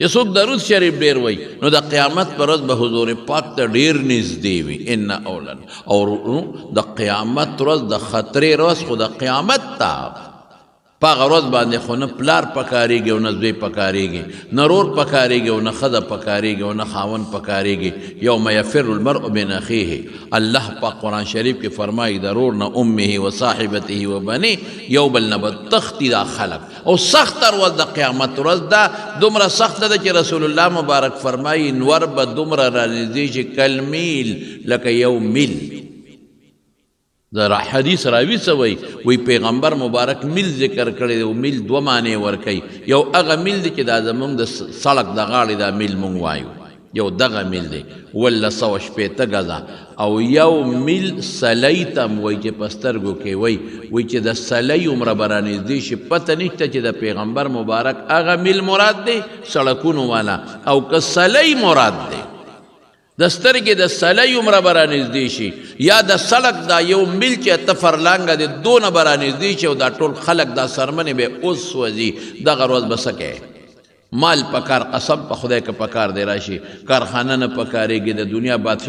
چې څوک درود شریف ډیر وای نو د قیامت پر ورځ به حضور پاک ته ډیر نږدې وي. ان اولن او د قیامت ورځ د خطرې ورځ خو د قیامت ته په هغه ورځ باندې خو نه پلار پکارېږي او نه زوی پکارېږي، نه رور پکارېږي او نه ښځه پکارېږي او نه خاوند پکارېږي. یوم یفر المرء من اخیه، الله په قرآن شریف کې فرمایي د رور نه امه و صاحبته و بنی، یو بل نه به تښتي دا خلک. او سخته ورځ د قیامت ورځ ده، دومره سخته ده چې رسول الله مبارک فرمایي نور به دومره رانږدې شي کالمیل، لکه یو میل. د حدیث راوي څه وایي پیغمبر مبارک میل ذکر کړی دی او میل دوه معنی ورکوي. یو هغه میل دی چې دا زمونږ د سړک د غاړې دا میل مونږ وایو، یو دغه میل دی 1260 ګزه. او یو میل سلی ته هم وایي چې په سترګو کې وایي چې د سلی عمره به رانږدې شي. پته نشته چې د پیغمبر مبارک هغه میل مراد دی سړکونو والا او که سلی مراد دی د سترګې د سلی عمره به رانږدې شي، یا د سړک دا یو میل چې ته فرلانګه دی دونه به رانږدې شي او دا ټول خلک دا څرمنې به اوس سوځي. دغه ورځ به څه کوې؟ مال پکار، قسم په خدای که پکار دی راشي، کارخانه نه پکارېږي، د دنیا بادشاهي